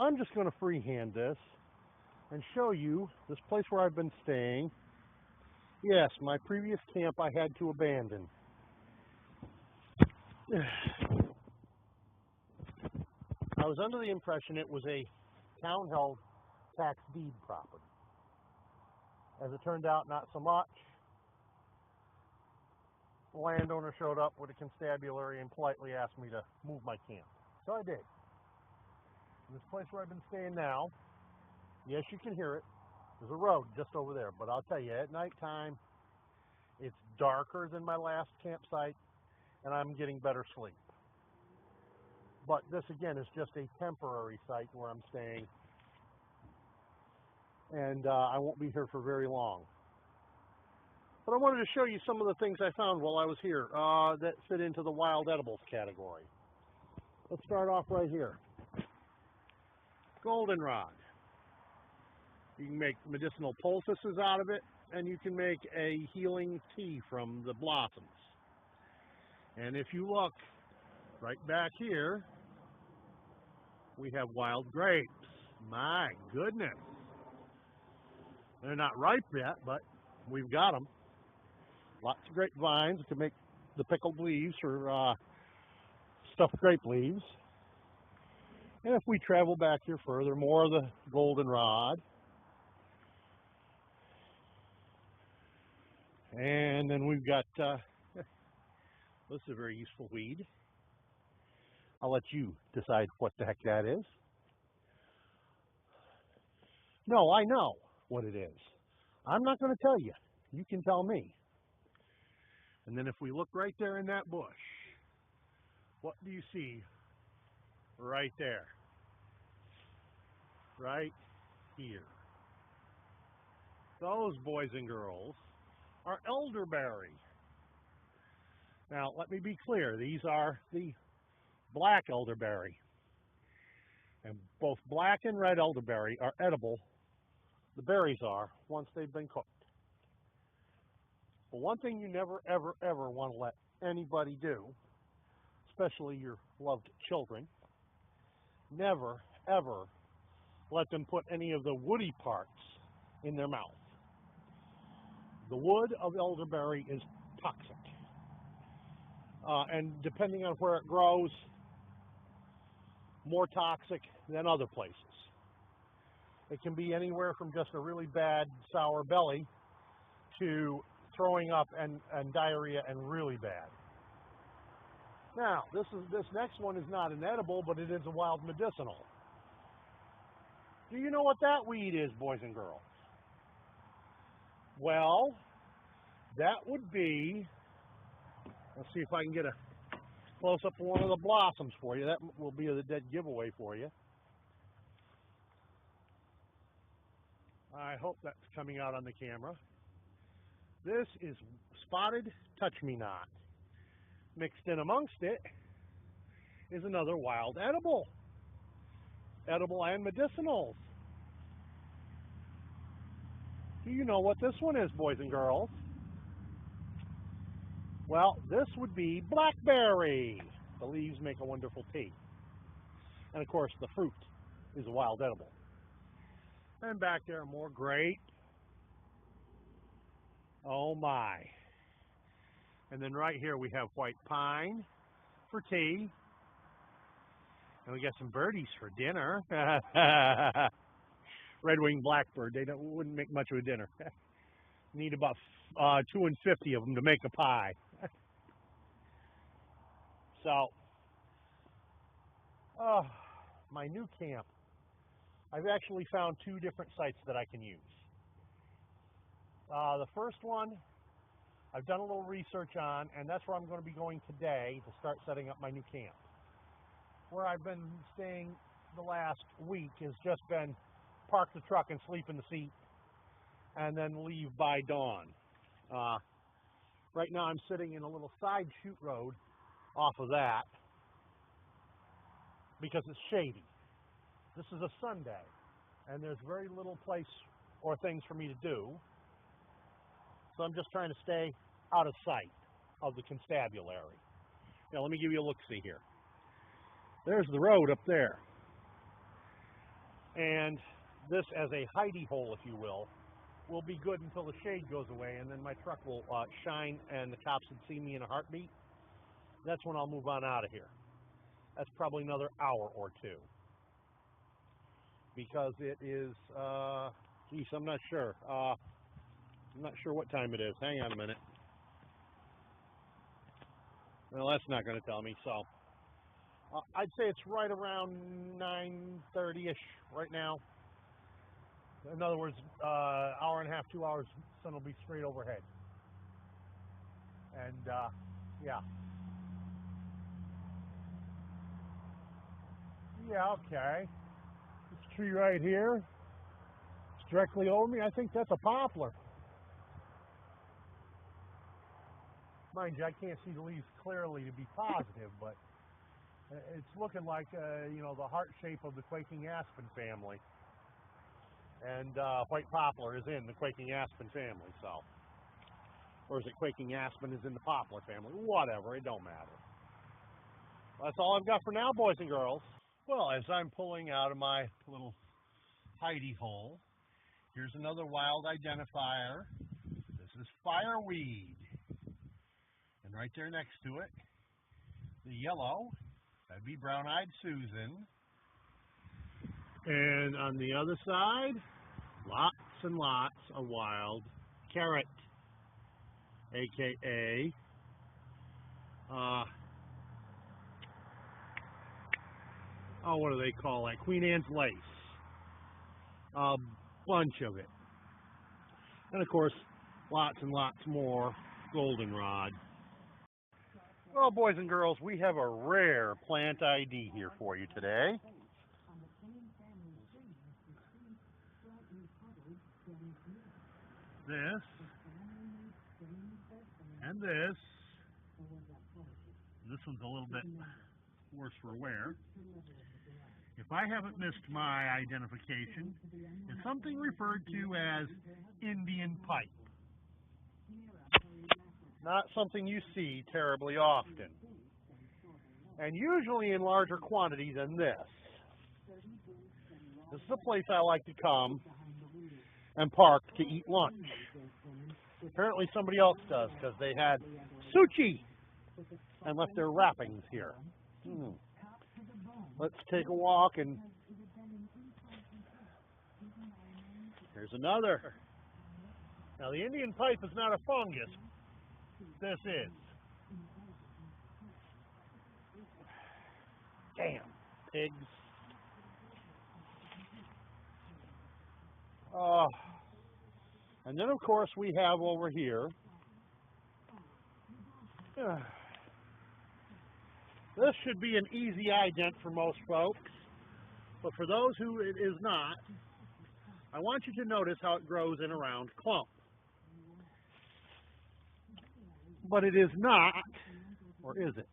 I'm just going to freehand this and show you this place where I've been staying. Yes, my previous camp I had to abandon. I was under the impression it was a town-held tax deed property. As it turned out, not so much. The landowner showed up with a constabulary and politely asked me to move my camp. So I did. This place where I've been staying now, yes, you can hear it. There's a road just over there, but I'll tell you, at nighttime, it's darker than my last campsite, and I'm getting better sleep. But this, again, is just a temporary site where I'm staying, and I won't be here for very long. But I wanted to show you some of the things I found while I was here that fit into the wild edibles category. Let's start off right here. Goldenrod. You can make medicinal poultices out of it, and you can make a healing tea from the blossoms. And if you look right back here, we have wild grapes. My goodness. They're not ripe yet, but we've got them. Lots of grapevines to make the pickled leaves or stuffed grape leaves. And if we travel back here further, more of the goldenrod. And then we've got, this is a very useful weed. I'll let you decide what the heck that is. No, I know what it is. I'm not going to tell you. You can tell me. And then if we look right there in that bush, what do you see right there? Right here. Those, boys and girls, are elderberry. Now, let me be clear. These are the black elderberry. And both black and red elderberry are edible. The berries are, once they've been cooked. But one thing you never, ever, ever want to let anybody do, especially your loved children, never, ever let them put any of the woody parts in their mouth. The wood of elderberry is toxic. And depending on where it grows, more toxic than other places. It can be anywhere from just a really bad sour belly to throwing up and diarrhea and really bad. Now, this next one is not an edible, but it is a wild medicinal. Do you know what that weed is, boys and girls? Well, that would be, let's see if I can get a close-up of one of the blossoms for you. That will be the dead giveaway for you. I hope that's coming out on the camera. This is spotted touch-me-not. Mixed in amongst it is another wild edible. Edible and medicinals. Do you know what this one is, boys and girls? Well, this would be blackberry. The leaves make a wonderful tea. And of course, the fruit is a wild edible. And back there, more grape. Oh my. And then right here we have white pine for tea. And we got some birdies for dinner. Red-winged blackbird, wouldn't make much of a dinner. Need about 250 of them to make a pie. So, my new camp, I've actually found two different sites that I can use. The first one, I've done a little research on, and that's where I'm going to be going today to start setting up my new camp. Where I've been staying the last week has just been park the truck and sleep in the seat, and then leave by dawn. Right now I'm sitting in a little side shoot road off of that because it's shady. This is a Sunday, and there's very little place or things for me to do. So I'm just trying to stay out of sight of the constabulary. Now let me give you a look-see here. There's the road up there. And this as a hidey hole, if you will be good until the shade goes away, and then my truck will shine and the cops would see me in a heartbeat. That's when I'll move on out of here. That's probably another hour or two. Because it is, geez, I'm not sure. I'm not sure what time it is. Hang on a minute. Well, that's not going to tell me, so. I'd say it's right around 9:30-ish right now. In other words, hour and a half, 2 hours, sun will be straight overhead. And, yeah. Yeah, okay. This tree right here, it's directly over me. I think that's a poplar. Mind you, I can't see the leaves clearly to be positive, but it's looking like, you know, the heart shape of the quaking aspen family. And white poplar is in the quaking aspen family, so. Or is it quaking aspen is in the poplar family? Whatever, it don't matter. That's all I've got for now, boys and girls. Well, as I'm pulling out of my little hidey hole, here's another wild identifier. This is fireweed. And right there next to it, the yellow, that'd be brown-eyed Susan. And on the other side, lots and lots of wild carrot, aka what do they call that? Queen Anne's lace. A bunch of it. And of course, lots and lots more goldenrod. Well, boys and girls, we have a rare plant ID here for you today. This and this. This one's a little bit worse for wear. If I haven't missed my identification, it's something referred to as Indian pipe. Not something you see terribly often. And usually in larger quantity than this. This is a place I like to come and park to eat lunch. Apparently somebody else does, because they had sushi and left their wrappings here. Let's take a walk, and here's another. Now the Indian pipe is not a fungus. This is. Damn, pigs. And then of course we have over here, this should be an easy ident for most folks, but for those who it is not, I want you to notice how it grows in a round clump. But it is not, or is it?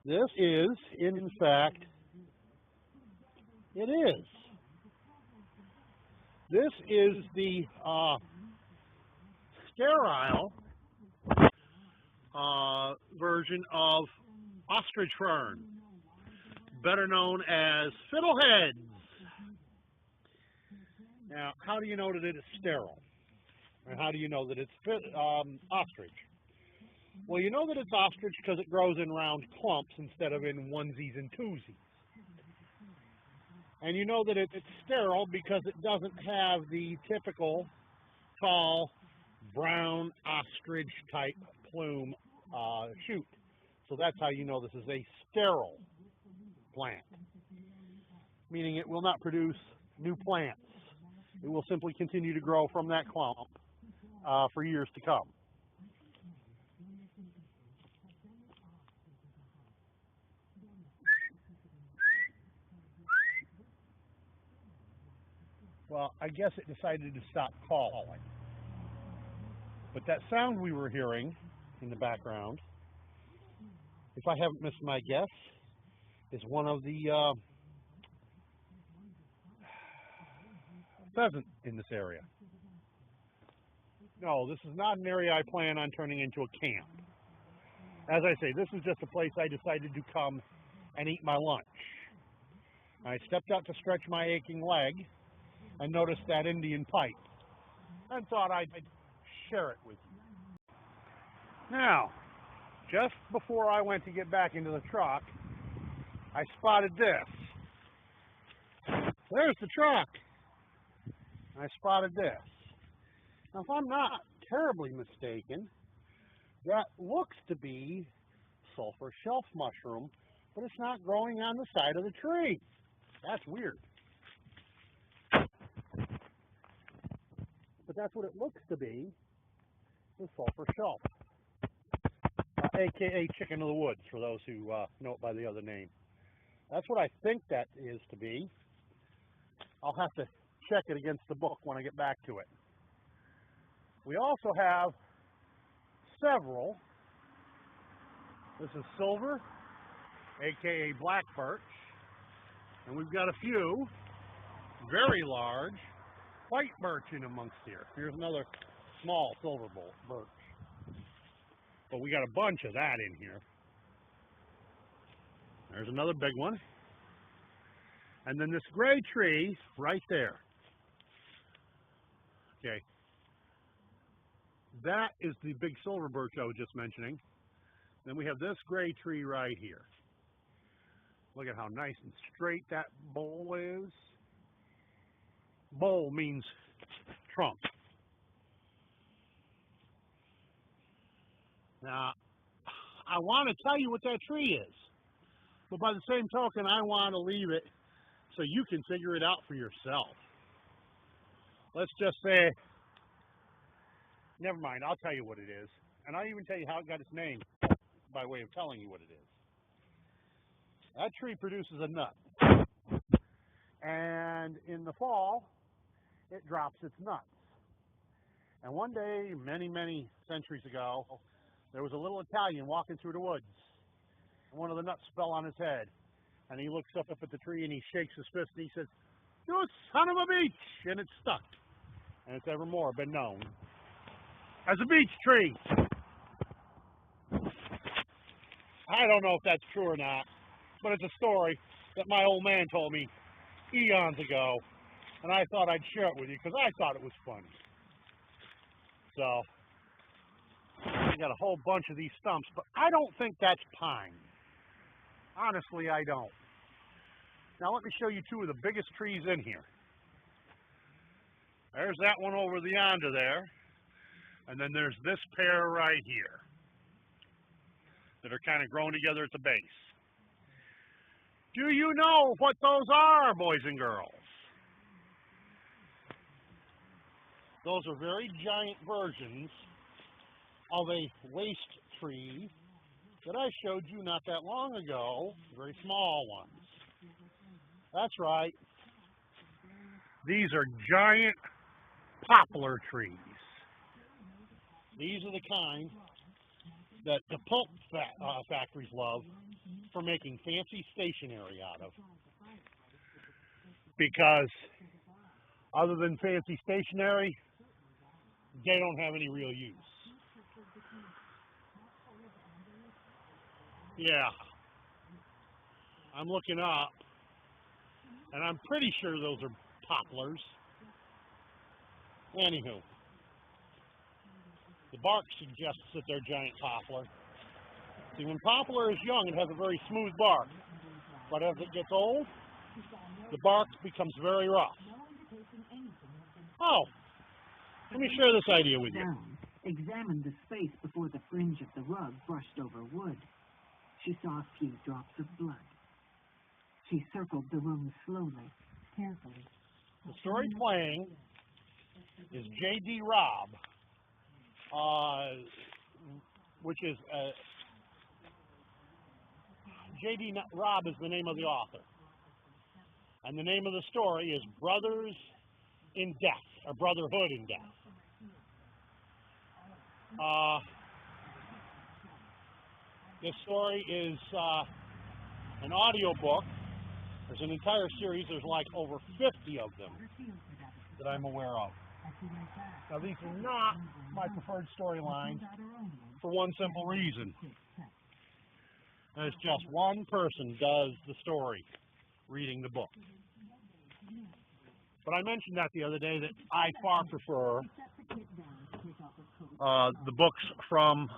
This is, in fact, it is. This is the sterile version of ostrich fern, better known as fiddleheads. Now, how do you know that it is sterile? Or how do you know that it's ostrich? Well, you know that it's ostrich because it grows in round clumps instead of in onesies and twosies. And you know that it's sterile because it doesn't have the typical tall brown ostrich type plume shoot. So that's how you know this is a sterile plant, meaning it will not produce new plants. It will simply continue to grow from that clump for years to come. Well, I guess it decided to stop calling. But that sound we were hearing in the background, if I haven't missed my guess, is one of the pheasant in this area. No, this is not an area I plan on turning into a camp. As I say, this is just a place I decided to come and eat my lunch. I stepped out to stretch my aching leg and noticed that Indian pipe and thought I'd share it with you. Now, just before I went to get back into the truck, I spotted this. There's the truck. I spotted this. Now, if I'm not terribly mistaken, that looks to be sulfur shelf mushroom, but it's not growing on the side of the tree. That's weird. But that's what it looks to be, the sulfur shelf, aka chicken of the woods, for those who know it by the other name. That's what I think that is to be. I'll have to check it against the book when I get back to it. We also have several. This is silver, aka black birch, and we've got a few very large white birch in amongst here. Here's another small silver birch, but we got a bunch of that in here. There's another big one, and then this gray tree right there. Okay, that is the big silver birch I was just mentioning. Then we have this gray tree right here. Look at how nice and straight that bowl is. Bowl means trunk. Now, I want to tell you what that tree is, but by the same token, I want to leave it so you can figure it out for yourself. Let's just say, never mind, I'll tell you what it is, and I'll even tell you how it got its name by way of telling you what it is. That tree produces a nut, and in the fall, it drops its nuts. And one day, many, many centuries ago, there was a little Italian walking through the woods, and one of the nuts fell on his head. And he looks up at the tree and he shakes his fist and he says, "You son of a beech!" And it's stuck. And it's evermore been known as a beech tree. I don't know if that's true or not, but it's a story that my old man told me eons ago, and I thought I'd share it with you because I thought it was funny. So, I got a whole bunch of these stumps, but I don't think that's pine. Honestly, I don't. Now let me show you two of the biggest trees in here. There's that one over yonder there, and then there's this pair right here that are kind of grown together at the base. Do you know what those are, boys and girls? Those are very giant versions of a waste tree that I showed you not that long ago, very small ones. That's right. These are giant poplar trees. These are the kind that the pulp factories love for making fancy stationery out of. Because other than fancy stationery, they don't have any real use. Yeah, I'm looking up, and I'm pretty sure those are poplars. Anywho, the bark suggests that they're giant poplar. See, when poplar is young, it has a very smooth bark, but as it gets old, the bark becomes very rough. Oh, let me share this idea with you. Examined the space before the fringe of the rug brushed over wood. She saw a few drops of blood. She circled the room slowly, carefully. The story playing is J.D. Robb, which is J.D. Robb is the name of the author. And the name of the story is Brothers in Death, or Brotherhood in Death. This story is an audio book. There's an entire series. There's like over 50 of them that I'm aware of. Now, these are not my preferred storylines for one simple reason. There's just one person does the story. reading the book. But I mentioned that the other day that I far prefer the books from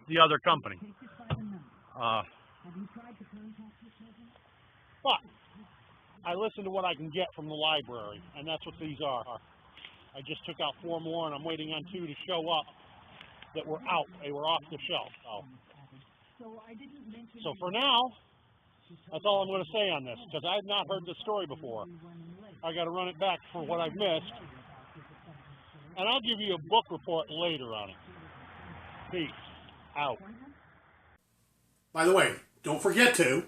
the other company. But I listen to what I can get from the library, and that's what these are. I just took out 4 more, and I'm waiting on 2 to show up that were out. They were off the shelf. So for now, that's all I'm going to say on this, because I've not heard this story before. I got to run it back for what I've missed, and I'll give you a book report later on it. Peace out. By the way, don't forget to